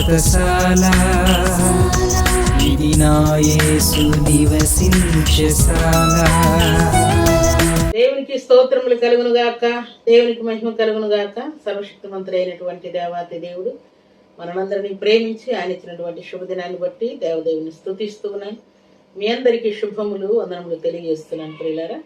వ్రతశాల ఇది నా యేసు నివసించశాల. దేవునికి స్తోత్రములు కలుగును గాక, దేవునికి మహిమ కలుగును గాక. సర్వశక్తిమంతుడు అయినటువంటి దేవాతి దేవుడు మనందరినీ ప్రేమించి ఆయన ఇచ్చినటువంటి శుభదినాన్ని బట్టి దేవదేవుని స్తుతిస్తూ ఉన్నాను. మీ అందరికీ శుభములు వందనములు తెలియజేస్తున్నాను. ప్రియులారా,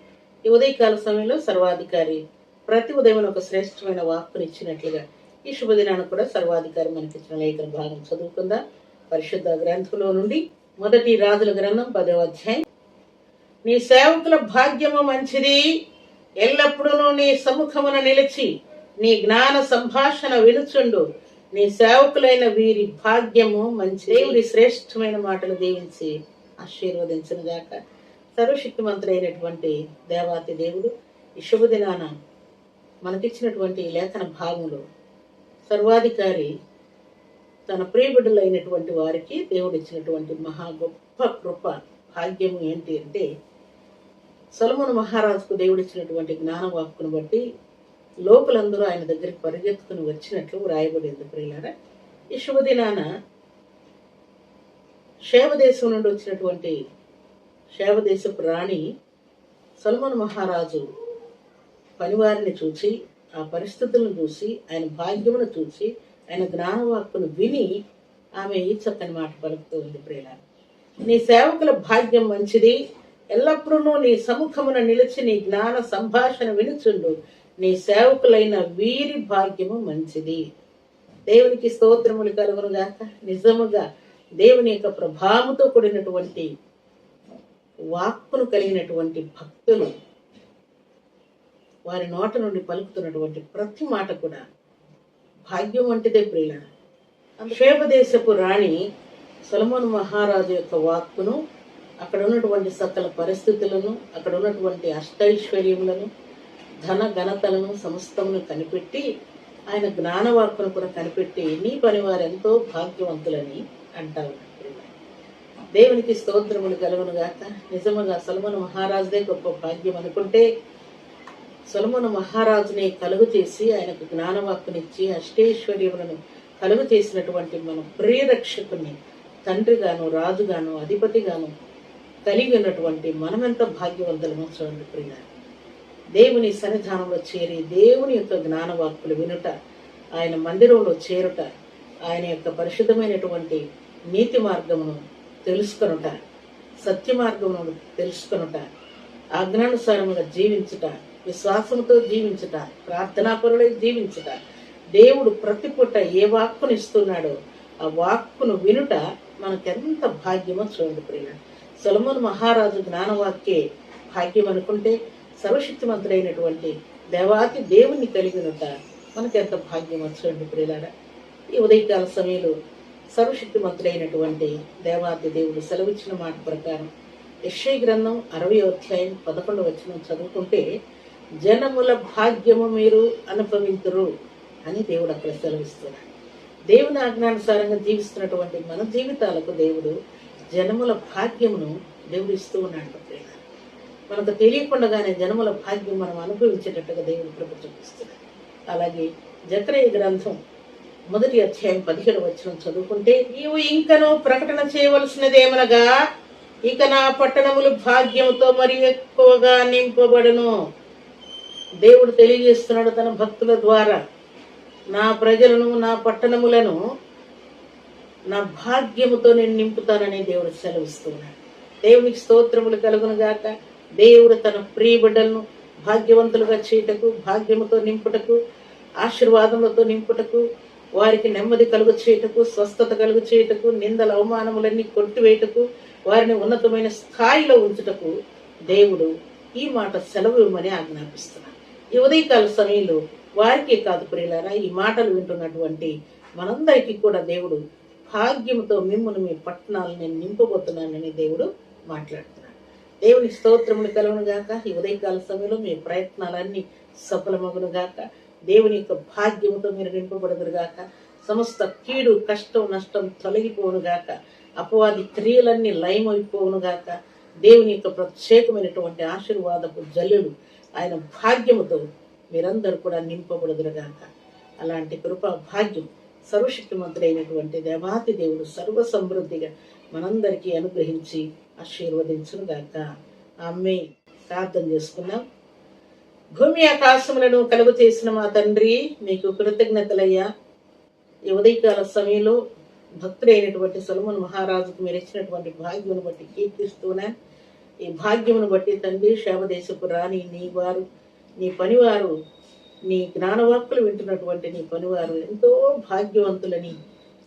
ఈ ఉదయకాల సమయంలో సర్వాధికారి ప్రతి ఉదయం ఒక శ్రేష్టమైన వాక్కుని ఇచ్చినట్లుగా ఈ శుభదినాన్ని కూడా సర్వాధికారి మనకిచ్చిన లేఖన భాగం చదువుకుందాం. పరిశుద్ధ గ్రంథంలో నుండి మొదటి రాజుల గ్రంథం 10వ అధ్యాయం. నీ సేవకుల భాగ్యము మంచిది, ఎల్లప్పుడూ నీ సముఖమున నిలిచి నీ జ్ఞాన సంభాషణ వినుచుండు. నీ సేవకులైన వీరి భాగ్యము మంచిది. దేవుడి శ్రేష్టమైన మాటలు దీవించి ఆశీర్వదించును గాక. సర్వశక్తిమంతుడైనటువంటి దేవాతి దేవుడు ఈ శుభదినాన మనకిచ్చినటువంటి లేఖన భాగంలో సర్వాధికారి తన ప్రియబిడ్డలైనటువంటి వారికి దేవుడు ఇచ్చినటువంటి మహా గొప్ప కృప భాగ్యము ఏంటి అంటే, సొలొమోను మహారాజుకు దేవుడు ఇచ్చినటువంటి జ్ఞానవాక్కును బట్టి లోకులందరూ ఆయన దగ్గరికి పరిగెత్తుకుని వచ్చినట్లు వ్రాయబడింది. ప్రియులారా, ఈ శుభదినాన శేవదేశం నుండి వచ్చినటువంటి శేవదేశపు రాణి సొలొమోను మహారాజు పనివారిని చూసి, ఆ పరిస్థితులను చూసి, ఆయన భాగ్యమును చూసి, ఆయన జ్ఞానవాక్కును విని ఆమె ఈ చక్కని మాట పలుకుతూ ఉంది. ప్రియులారా, నీ సేవకుల భాగ్యం మంచిది, ఎల్లప్పుడూ నీ సముఖమున నిలిచి నీ జ్ఞాన సంభాషణ వినుచుండు. నీ సేవకులైన వీరి భాగ్యము మంచిది. దేవునికి స్తోత్రములు కలుగును గాక. నిజముగా దేవుని యొక్క ప్రభావముతో కూడినటువంటి వాక్కును కలిగినటువంటి భక్తులు వారి నోట నుండి పలుకుతున్నటువంటి ప్రతి మాట కూడా భాగ్యం వంటిదే. ప్రియులారా, శేబదేశపు రాణి సొలొమోను మహారాజు యొక్క వాక్కును, అక్కడ ఉన్నటువంటి సకల పరిస్థితులను, అక్కడ ఉన్నటువంటి అష్టైశ్వర్యములను, ధన ఘనతలను సమస్తమును కనిపెట్టి, ఆయన జ్ఞానవాక్కును కూడా కనిపెట్టి నీ పని వారు ఎంతో భాగ్యవంతులని అంటారు. దేవునికి స్తోత్రములు కలుగును గాక. నిజముగా సొలొమోను మహారాజుదే గొప్ప భాగ్యం అనుకుంటే, సొలొమోను మహారాజుని కలుగు చేసి ఆయనకు జ్ఞానవాక్కునిచ్చి అష్టైశ్వర్యములను కలుగు చేసినటువంటి మన ప్రియరక్షకుని తండ్రిగాను, రాజుగాను, అధిపతిగాను కలిగి ఉన్నటువంటి మనమెంత భాగ్యవంతులమో చూడండి. ప్రియ దేవుని సన్నిధానంలో చేరి దేవుని యొక్క జ్ఞానవాక్కులు వినుట, ఆయన మందిరంలో చేరుట, ఆయన యొక్క పరిశుద్ధమైనటువంటి నీతి మార్గమును తెలుసుకొనుట, సత్య మార్గమును తెలుసుకొనుట, ఆజ్ఞానుసారముగా జీవించుట, విశ్వాసముతో జీవించుట, ప్రార్థనాపరులై జీవించుట, దేవుడు ప్రతి పూట ఏ వాక్కును ఇస్తున్నాడో ఆ వాక్కును వినుట మనకెంత భాగ్యమో చూడండి. ప్రియ సొలొమోను మహారాజు జ్ఞానవాక్యే భాగ్యం అనుకుంటే, సర్వశక్తిమంతుడైనటువంటి దేవాతి దేవుణ్ణి కలిగినట మనకెంత భాగ్యమో చూడండి. ప్రియులారా, ఈ ఉదయకాల సమయంలో సర్వశక్తిమంతుడైనటువంటి దేవాతి దేవుడు సెలవిచ్చిన మాట ప్రకారం యెషయా గ్రంథం 60వ అధ్యాయం 11వ వచనం చదువుకుంటే, జనముల భాగ్యము మీరు అనుభవింతురు అని దేవుడు అక్కడ సెలవిస్తున్నాడు. దేవుని ఆజ్ఞానుసారంగా జీవిస్తున్నటువంటి మన జీవితాలకు దేవుడు జనముల భాగ్యమును దేవుడు ఇస్తూ ఉన్నాడు. మనకు తెలియకుండానే జనముల భాగ్యం మనం అనుభవించేటట్టుగా దేవుడు కృప చూపిస్తున్నాడు. అలాగే జకరియా గ్రంథం 1వ అధ్యాయం 17వ వచనం చదువుకుంటే, నీవు ఇంకనూ ప్రకటన చేయవలసినదేమనగా, ఇక నా పట్టణములు భాగ్యముతో మరి ఎక్కువగా నింపబడును. దేవుడు తెలియజేస్తున్నాడు తన భక్తుల ద్వారా, నా ప్రజలను, నా పట్టణములను నా భాగ్యముతో నేను నింపుతానని దేవుడు సెలవిస్తున్నాడు. దేవునికి స్తోత్రములు కలుగును గాక. దేవుడు తన ప్రియబిడ్డలను భాగ్యవంతులుగా చేయుటకు, భాగ్యముతో నింపుటకు, ఆశీర్వాదములతో నింపుటకు, వారికి నెమ్మది కలుగు చేయుటకు, స్వస్థత కలుగు చేయుటకు, నిందల అవమానములన్నీ కొట్టివేయుటకు, వారిని ఉన్నతమైన స్థాయిలో ఉంచుటకు దేవుడు ఈ మాట సెలవు ఇవ్వమని ఆజ్ఞాపిస్తున్నాడు. ఈ ఉదయకాల సమయంలో వారికి కాదు ప్రియులారా, ఈ మాటలు వింటున్నటువంటి మనందరికీ కూడా దేవుడు భాగ్యముతో మిమ్మును మీ పట్టణాలను నేను నింపబోతున్నానని దేవుడు మాట్లాడుతున్నాడు. దేవుని స్తోత్రములు కలుగును గాక. ఈ ఉదయకాల సమయంలో మీ ప్రయత్నాలన్నీ సఫలమగును గాక. దేవుని యొక్క భాగ్యముతో మీరు నింపబడదురు గాక. సమస్త కీడు, కష్టం, నష్టం తొలగిపోవును గాక. అపవాది క్రియలన్నీ లయమైపోవును గాక. దేవుని యొక్క ప్రత్యేకమైనటువంటి ఆశీర్వాదపు జల్లులు ఆయన భాగ్యముతో మీరందరూ కూడా నింపబడుదురుగాక. అలాంటి కృపా భాగ్యం సర్వశక్తిమంతుడైనటువంటి దేవాతి దేవుడు సర్వ సమృద్ధిగా మనందరికీ అనుగ్రహించి ఆశీర్వదించును గాక. ఆమేన్. ప్రార్థన చేసుకుందాం. భూమి ఆకాశములను కలుగు చేసిన మా తండ్రి, మీకు కృతజ్ఞతలయ్యా. ఈ ఉదయకాల సమయంలో భక్తుడైనటువంటి సొలొమోను మహారాజుకు మీరు ఇచ్చినటువంటి భాగ్యమును బట్టి కీర్తిస్తూనే, ఈ భాగ్యమును బట్టి తండ్రి శాపదేశపు రాణి నీ వారు, నీ పనివారు, నీ జ్ఞానవాక్కులు వింటున్నటువంటి నీ పనివారు ఎంతో భాగ్యవంతులని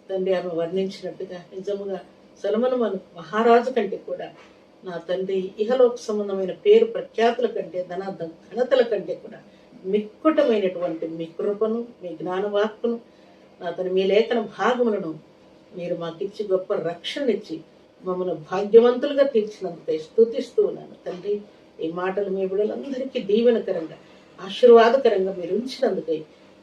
తండ్రి ఆమె వర్ణించినట్టుగా నిజముగా సొలొమోను మహారాజు కంటే కూడా నా తండ్రి ఇహలోక సంబంధమైన పేరు ప్రఖ్యాతుల కంటే ఘనతల కంటే కూడా మిక్కుటమైనటువంటి మీ కృపను, మీ జ్ఞానవాక్కును, నా తండ్రి మీ లేఖన భాగములను మీరు మాకిచ్చి గొప్ప రక్షణనిచ్చి మమ్మల్ని భాగ్యవంతులుగా తీర్చినందుకై స్తుతిస్తూ ఉన్నాను తండ్రి. ఈ మాటలు మీ బిడ్డలందరికీ దీవెనకరంగా ఆశీర్వాదకరంగా మీరు ఉంచినందుకై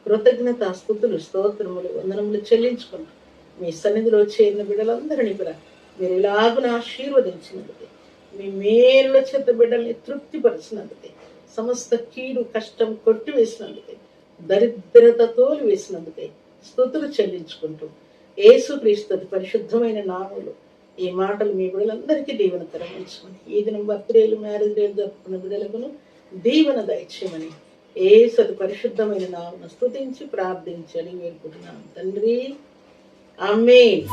కృతజ్ఞత స్తుతులు స్తోత్రములు వందనములు చెల్లించుకున్నాను. మీ సన్నిధిలో చేరిన బిడ్డలందరినీ కూడా మీరు ఇలాగున ఆశీర్వదించినందుకై, మీ మేలుల చేత బిడ్డల్ని తృప్తిపరిచినందుకై, సమస్త కీడు కష్టం కొట్టివేసినందుకై, దరిద్రత తోలి వేసినందుకై స్తుతులు చెల్లించుకుంటూ యేసుక్రీస్తు పరిశుద్ధమైన నామములో ఈ మాటలు మీ బిడ్డలందరికీ దీవెనకరం ఉంచుకొని, ఈ దినం బర్త్డేలు మ్యారేజ్ డేలు జరుపుకున్న బిడ్డలకును దీవెన దయచేయమని యేసు పరిశుద్ధమైన నామమున స్తుతించి ప్రార్థించి అడిగి వేడుకుంటున్నాను తండ్రి. ఆమేన్.